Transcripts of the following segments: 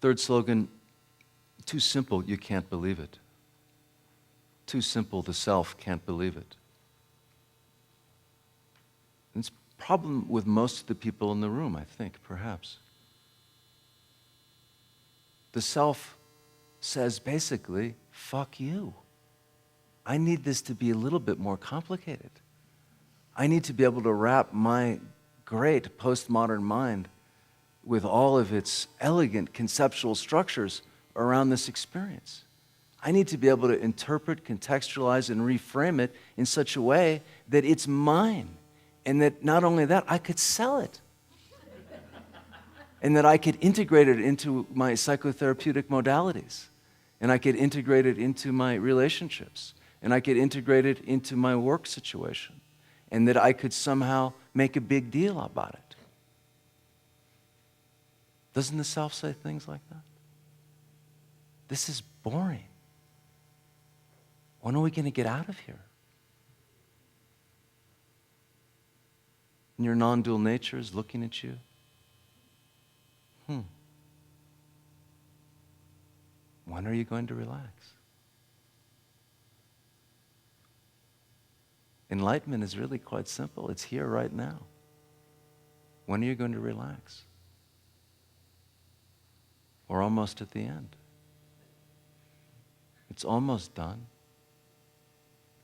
Third slogan, too simple, you can't believe it. Too simple, the self can't believe it. It's a problem with most of the people in the room, I think, perhaps. The self says basically, fuck you. I need this to be a little bit more complicated. I need to be able to wrap my great postmodern mind with all of its elegant conceptual structures around this experience. I need to be able to interpret, contextualize, and reframe it in such a way that it's mine. And that not only that, I could sell it. And that I could integrate it into my psychotherapeutic modalities. And I could integrate it into my relationships. And I could integrate it into my work situation. And that I could somehow make a big deal about it. Doesn't the self say things like that? This is boring. When are we going to get out of here? And your non-dual nature is looking at you. When are you going to relax? Enlightenment is really quite simple. It's here right now. When are you going to relax? We're almost at the end. It's almost done.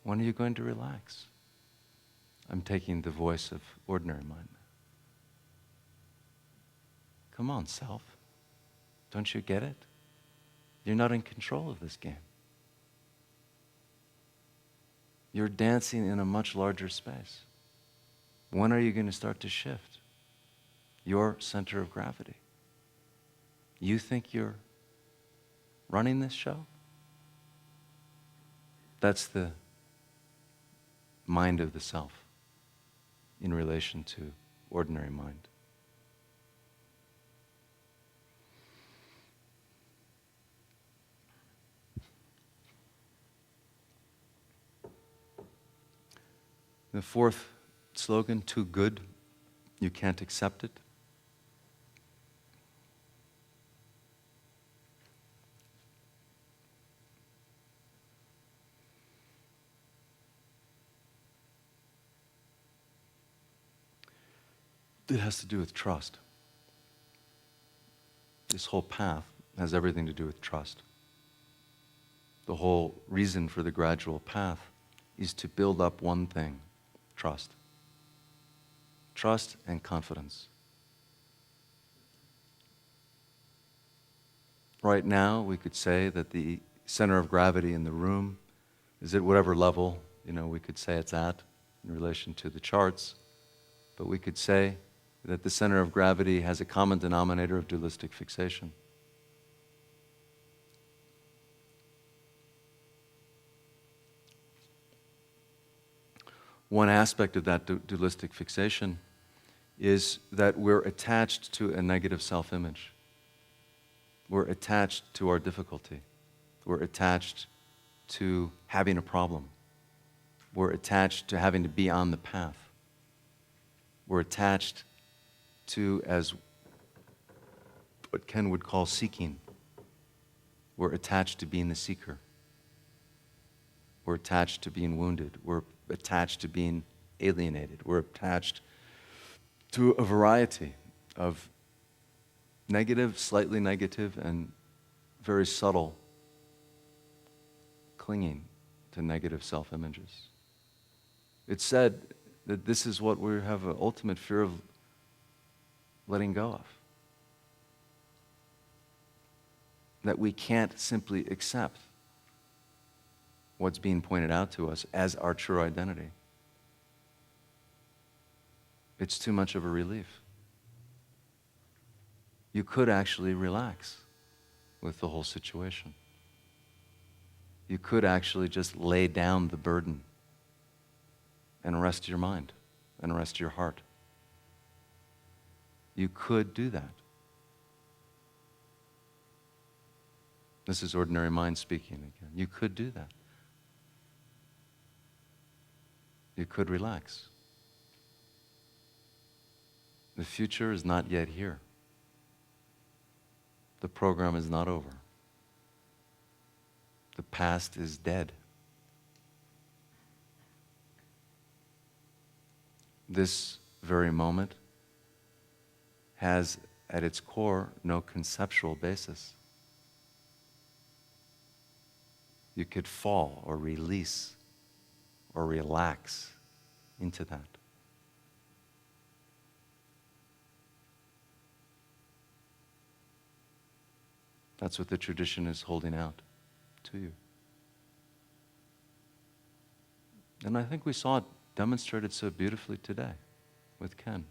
When are you going to relax? I'm taking the voice of ordinary mind. Come on, self. Don't you get it? You're not in control of this game. You're dancing in a much larger space. When are you going to start to shift your center of gravity? You think you're running this show? That's the mind of the self in relation to ordinary mind. The fourth slogan, too good, you can't accept it. It has to do with trust. This whole path has everything to do with trust. The whole reason for the gradual path is to build up one thing, trust. Trust and confidence. Right now, we could say that the center of gravity in the room is at whatever level, we could say it's at in relation to the charts, but we could say that the center of gravity has a common denominator of dualistic fixation. One aspect of that dualistic fixation is that we're attached to a negative self-image. We're attached to our difficulty. We're attached to having a problem. We're attached to having to be on the path. We're attached to, as what Ken would call seeking. We're attached to being the seeker. We're attached to being wounded. We're attached to being alienated. We're attached to a variety of negative, slightly negative, and very subtle clinging to negative self-images. It's said that this is what we have an ultimate fear of letting go of. That we can't simply accept what's being pointed out to us as our true identity. It's too much of a relief. You could actually relax with the whole situation. You could actually just lay down the burden and rest your mind and rest your heart. You could do that. This is ordinary mind speaking again. You could do that. You could relax. The future is not yet here. the program is not over. The past is dead. This very moment has at its core no conceptual basis. You could fall or release or relax into that. That's what the tradition is holding out to you. And I think we saw it demonstrated so beautifully today with Ken.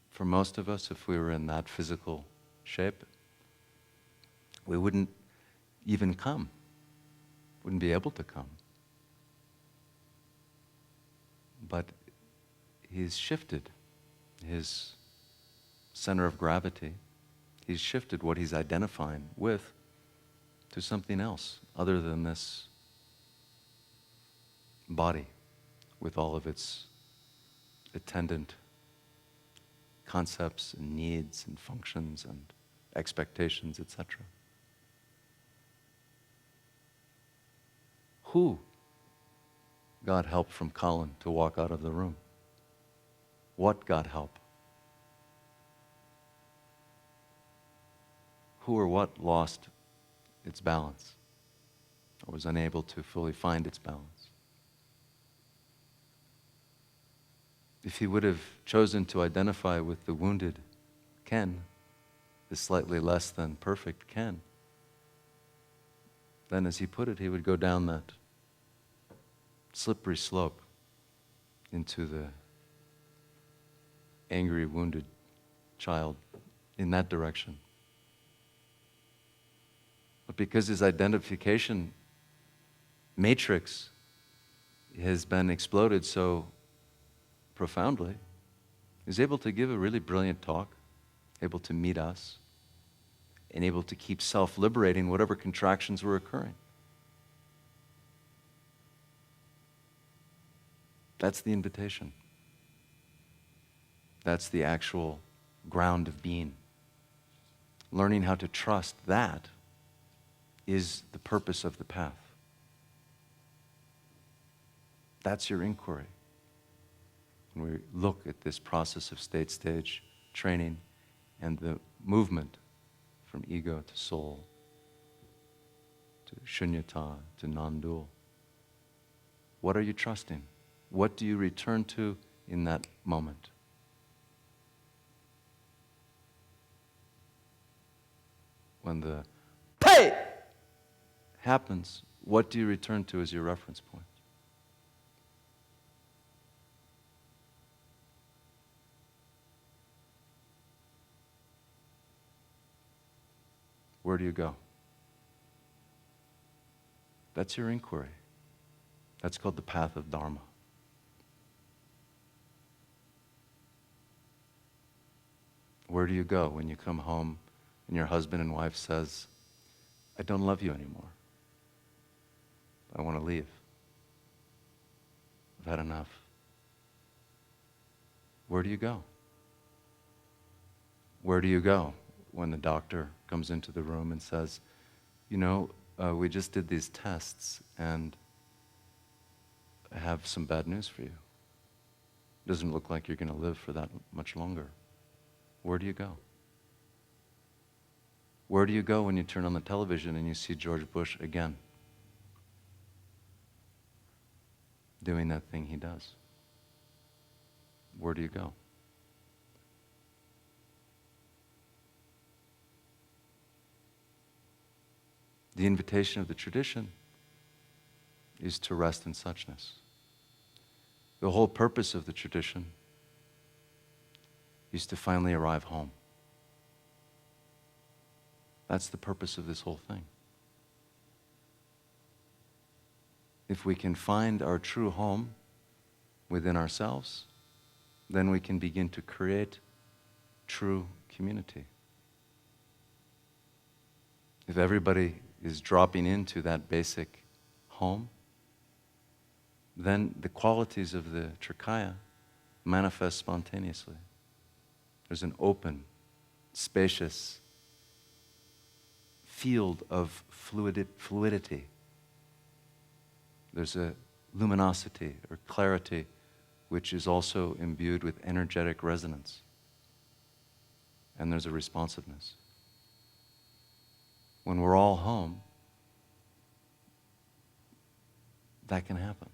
For most of us, if we were in that physical shape, we wouldn't even come, wouldn't be able to come. But he's shifted his center of gravity. He's shifted what he's identifying with to something else other than this body with all of its attendant concepts and needs and functions and expectations, etc. Who got help from Colin to walk out of the room? What got help? Who or what lost its balance or was unable to fully find its balance? If he would have chosen to identify with the wounded Ken, the slightly less than perfect Ken, then as he put it, he would go down that slippery slope into the angry, wounded child in that direction. But because his identification matrix has been exploded so profoundly, he's able to give a really brilliant talk, able to meet us, and able to keep self-liberating whatever contractions were occurring. That's the invitation. That's the actual ground of being. Learning how to trust that is the purpose of the path. That's your inquiry. When we look at this process of state stage training and the movement from ego to soul, to shunyata, to non-dual, what are you trusting? What do you return to in that moment? When the "Hey!" happens, what do you return to as your reference point? Where do you go? That's your inquiry. That's called the path of Dharma. Where do you go when you come home and your husband and wife says, "I don't love you anymore. I want to leave. I've had enough." Where do you go? Where do you go when the doctor comes into the room and says, we just did these tests and I have some bad news for you. It doesn't look like you're going to live for that much longer. Where do you go? Where do you go when you turn on the television and you see George Bush again doing that thing he does? Where do you go? The invitation of the tradition is to rest in suchness. The whole purpose of the tradition is to finally arrive home. That's the purpose of this whole thing. If we can find our true home within ourselves, then we can begin to create true community. If everybody is dropping into that basic home, then the qualities of the Trikaya manifest spontaneously. There's an open, spacious field of fluidity. There's a luminosity or clarity which is also imbued with energetic resonance. And there's a responsiveness. When we're all home, that can happen.